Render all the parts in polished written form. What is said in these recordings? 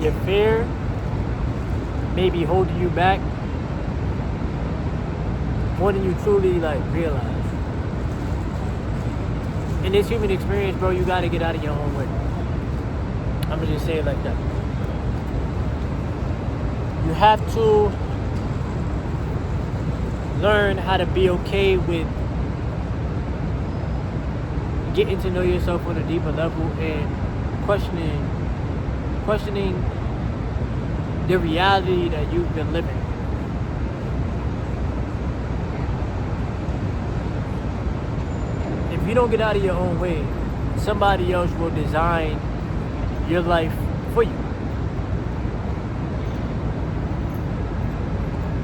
your fear may be holding you back more than you truly realize. In this human experience, bro, you gotta get out of your own way. I'm gonna just say it like that. You have to learn how to be okay with getting to know yourself on a deeper level and questioning the reality that you've been living. If you don't get out of your own way, somebody else will design your life for you.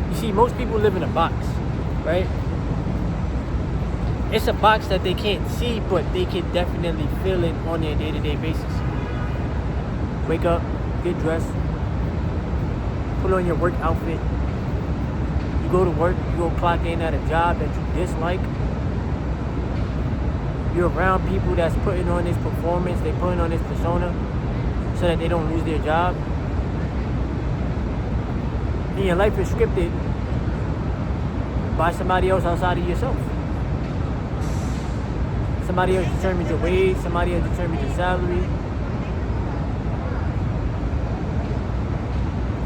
You see, most people live in a box, right? It's a box that they can't see, but they can definitely feel it on their day-to-day basis. Wake up, get dressed, put on your work outfit. You go to work, you go clock in at a job that you dislike. You're around people that's putting on this performance, they putting on this persona so that they don't lose their job. And your life is scripted by somebody else outside of yourself. Somebody else determines your wage, somebody else determines your salary.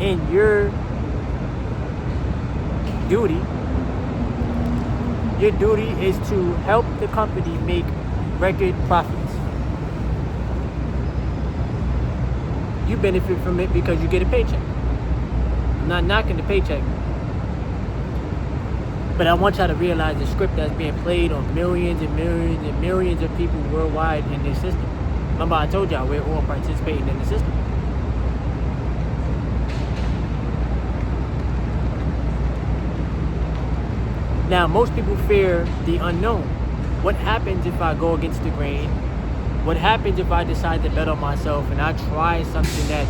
And your duty is to help the company make record profits. You benefit from it because you get a paycheck. I'm not knocking the paycheck, but I want y'all to realize the script that's being played on millions and millions and millions of people worldwide in this system. Remember, I told y'all we're all participating in the system. Now, most people fear the unknown. What happens if I go against the grain? What happens if I decide to bet on myself and I try something that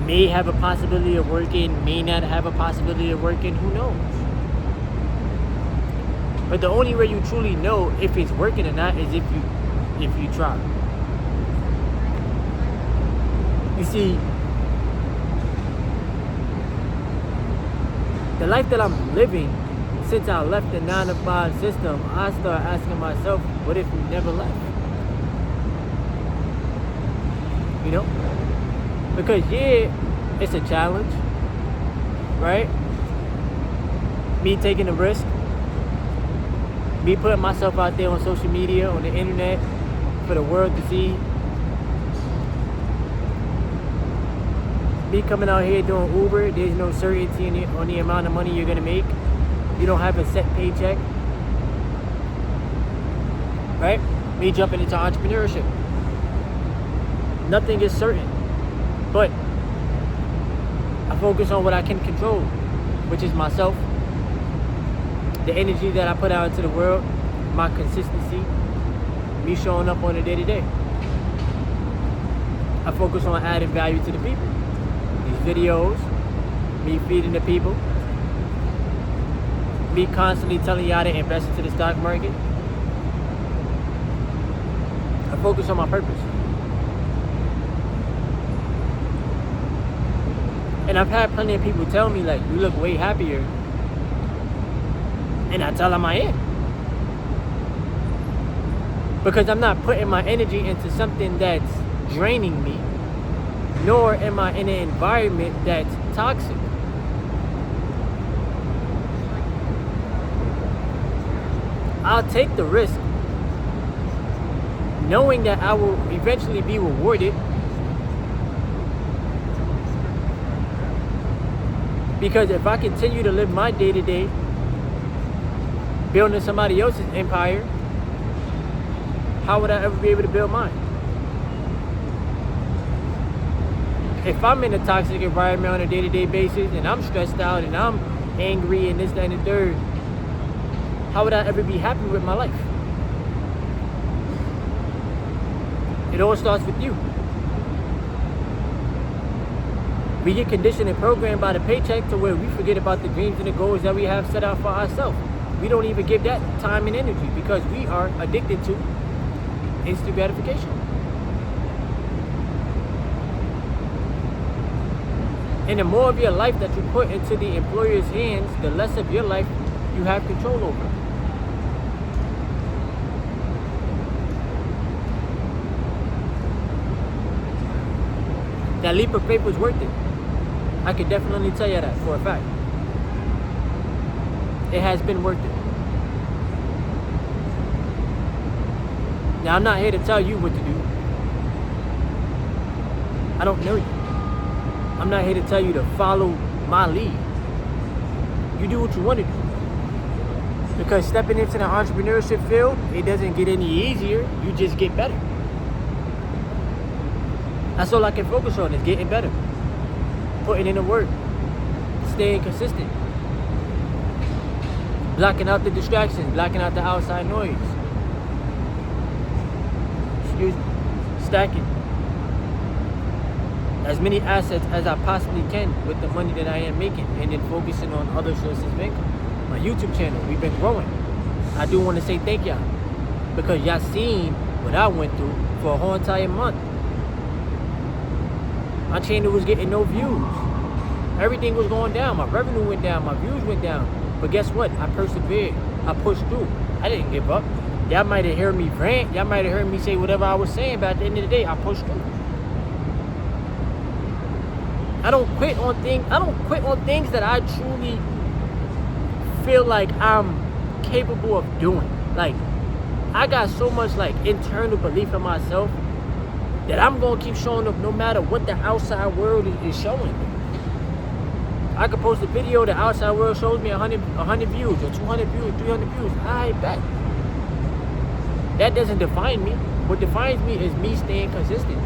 may have a possibility of working, may not have a possibility of working, who knows? But the only way you truly know if it's working or not is if you try. You see, the life that I'm living, since I left the 9-to-5 system, I started asking myself, what if we never left? You know? Because yeah, it's a challenge, right? Me taking a risk, me putting myself out there on social media, on the internet, for the world to see. Me coming out here doing Uber, there's no certainty on the amount of money you're gonna make. You don't have a set paycheck, right? Me jumping into entrepreneurship. Nothing is certain, but I focus on what I can control, which is myself, the energy that I put out into the world, my consistency, me showing up on a day-to-day. I focus on adding value to the people. These videos, me feeding the people, me constantly telling y'all to invest into the stock market. I focus on my purpose. And I've had plenty of people tell me, you look way happier. And I tell them I am. Because I'm not putting my energy into something that's draining me, nor am I in an environment that's toxic. I'll take the risk, knowing that I will eventually be rewarded. Because if I continue to live my day-to-day, building somebody else's empire, how would I ever be able to build mine? If I'm in a toxic environment on a day-to-day basis and I'm stressed out and I'm angry and this, that, and the third, how would I ever be happy with my life? It all starts with you. We get conditioned and programmed by the paycheck to where we forget about the dreams and the goals that we have set out for ourselves. We don't even give that time and energy because we are addicted to instant gratification. And the more of your life that you put into the employer's hands, the less of your life you have control over. That leap of faith was worth it. I can definitely tell you that for a fact. It has been worth it. Now, I'm not here to tell you what to do. I don't know you. I'm not here to tell you to follow my lead. You do what you want to do. Because stepping into the entrepreneurship field, it doesn't get any easier. You just get better. That's all I can focus on, is getting better. Putting in the work. Staying consistent. Blocking out the distractions. Blocking out the outside noise. Stacking as many assets as I possibly can with the money that I am making, and then focusing on other sources of income. My YouTube channel, we've been growing. I do want to say thank y'all, because y'all seen what I went through for a whole entire month. My channel was getting no views. Everything was going down. My revenue went down. My views went down. But guess what? I persevered. I pushed through. I didn't give up. Y'all might have heard me rant. Y'all might have heard me say whatever I was saying, but at the end of the day, I pushed through. I don't quit on things that I truly feel like I'm capable of doing. Like, I got so much like internal belief in myself that I'm gonna keep showing up no matter what the outside world is showing me. I could post a video, the outside world shows me 100 views or 200 views, 300 views. I bet. That doesn't define me. What defines me is me staying consistent.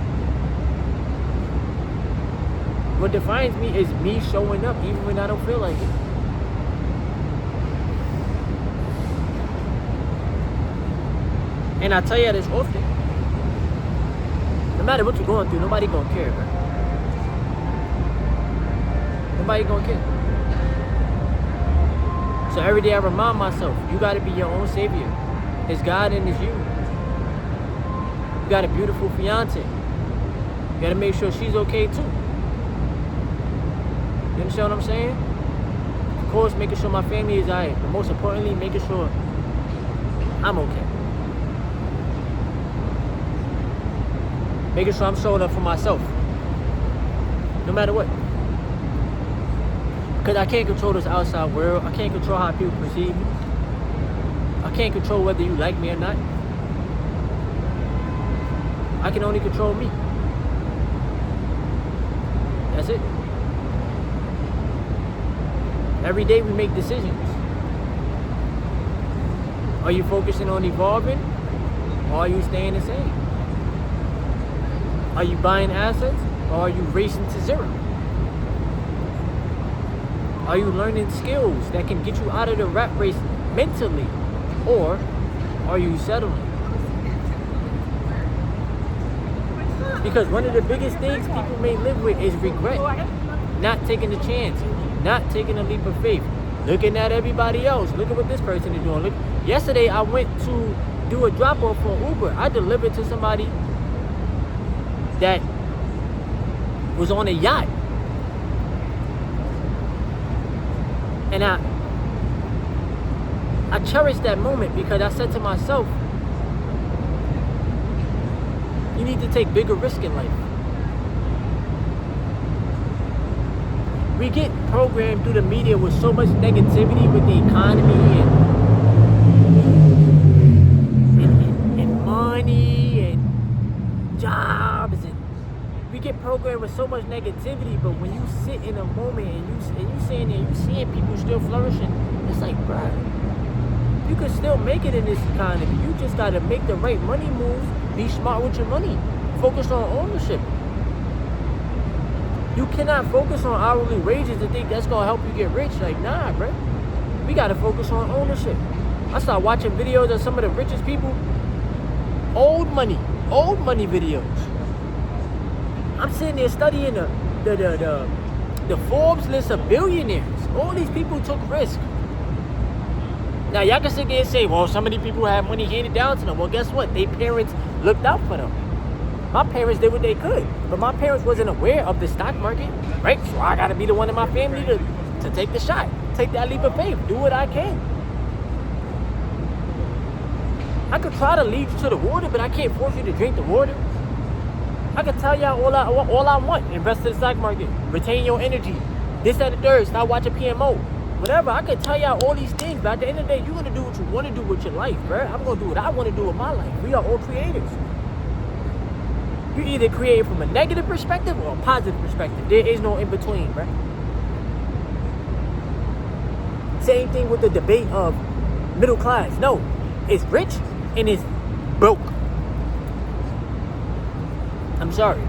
What defines me is me showing up even when I don't feel like it. And I tell you this often. No matter what you're going through, nobody gonna care, bro. Nobody gonna care. So every day I remind myself, you gotta be your own savior. It's God and it's you. You got a beautiful fiance. You gotta make sure she's okay too. You understand what I'm saying? Of course, making sure my family is alright, but most importantly, making sure I'm okay. Making sure I'm showing up for myself, no matter what. Because I can't control this outside world. I can't control how people perceive me. I can't control whether you like me or not. I can only control me. That's it. Every day we make decisions. Are you focusing on evolving, or are you staying the same? Are you buying assets, or are you racing to zero? Are you learning skills that can get you out of the rat race mentally, or are you settling? Because one of the biggest things people may live with is regret. Not taking the chance, not taking a leap of faith, looking at everybody else. Look at what this person is doing. Look, yesterday I went to do a drop off for Uber. I delivered to somebody that was on a yacht. And I cherished that moment because I said to myself, you need to take bigger risks in life. We get programmed through the media with so much negativity with the economy and money and jobs, and we get programmed with so much negativity. But when you sit in a moment and you saying that you seeing people still flourishing, it's like, bro, you can still make it in this economy. You just gotta make the right money moves. Be smart with your money. Focus on ownership. You cannot focus on hourly wages and think that's gonna help you get rich. Like, nah, bro. We gotta focus on ownership. I started watching videos of some of the richest people. Old money videos. I'm sitting there studying the Forbes list of billionaires. All these people took risk. Now, y'all can sit there and say, well, some of these people have money handed down to them. Well, guess what? Their parents looked out for them. My parents did what they could, but my parents wasn't aware of the stock market, right? So I gotta be the one in my family to take the shot, take that leap of faith, do what I can. I could try to lead you to the water, but I can't force you to drink the water. I can tell y'all all I want. Invest in the stock market, retain your energy, this, that, and the third, stop watching PMO. Whatever, I can tell y'all all these things, but at the end of the day, you're gonna do what you wanna do with your life, bro. I'm gonna do what I wanna do with my life. We are all creators. You either create from a negative perspective or a positive perspective. There is no in between, bro. Same thing with the debate of middle class. No, it's rich and it's broke. I'm sorry.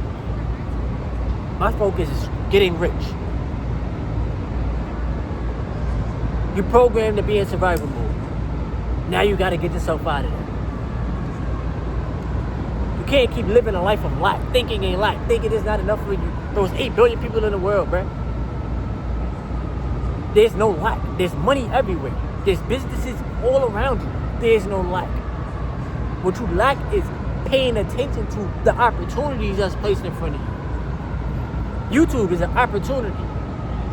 My focus is getting rich. You're programmed to be in survival mode. Now you gotta get yourself out of there. You can't keep living a life of lack, thinking ain't lack, thinking it's not enough for you. There's 8 billion people in the world, bruh. There's no lack. There's money everywhere. There's businesses all around you. There's no lack. What you lack is paying attention to the opportunities that's placed in front of you. YouTube is an opportunity.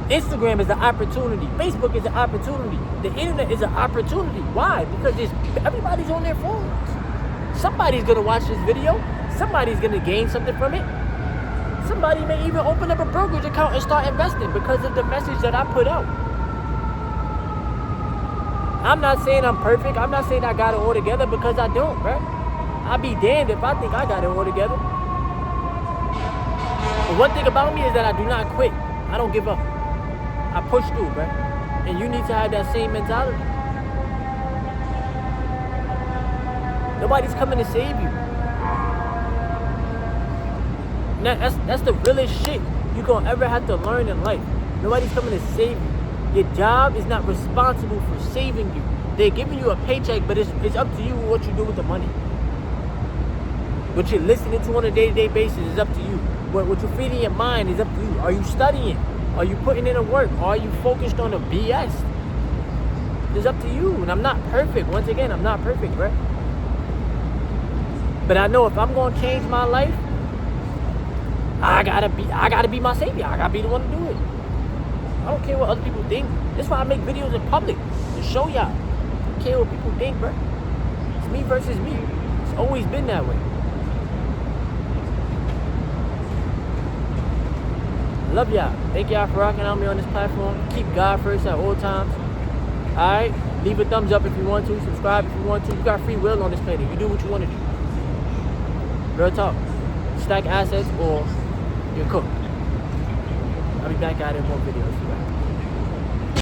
Instagram is an opportunity. Facebook is an opportunity. The internet is an opportunity. Why? Because everybody's on their phones. Somebody's going to watch this video. Somebody's going to gain something from it. Somebody may even open up a brokerage account and start investing because of the message that I put out. I'm not saying I'm perfect. I'm not saying I got it all together, because I don't, bro. I'll be damned if I think I got it all together. But one thing about me is that I do not quit. I don't give up. I push through, bro. And you need to have that same mentality. Nobody's coming to save you. That's the realest shit you're going to ever have to learn in life. Nobody's coming to save you. Your job is not responsible for saving you. They're giving you a paycheck, but it's up to you what you do with the money. What you're listening to on a day-to-day basis is up to you. What you're feeding your mind is up to you. Are you studying? Are you putting in the work? Or are you focused on the BS? It's up to you. And I'm not perfect. Once again, I'm not perfect, bro. But I know if I'm going to change my life, I gotta be my savior. I gotta be the one to do it. I don't care what other people think. That's why I make videos in public, to show y'all. I don't care what people think, bro. It's me versus me. It's always been that way. Love y'all. Thank y'all for rocking on me on this platform. Keep God first at all times. Alright? Leave a thumbs up if you want to. Subscribe if you want to. You got free will on this planet. You do what you want to do. Real talk. Stack assets or you're cooked. I'll be back out in more videos for that.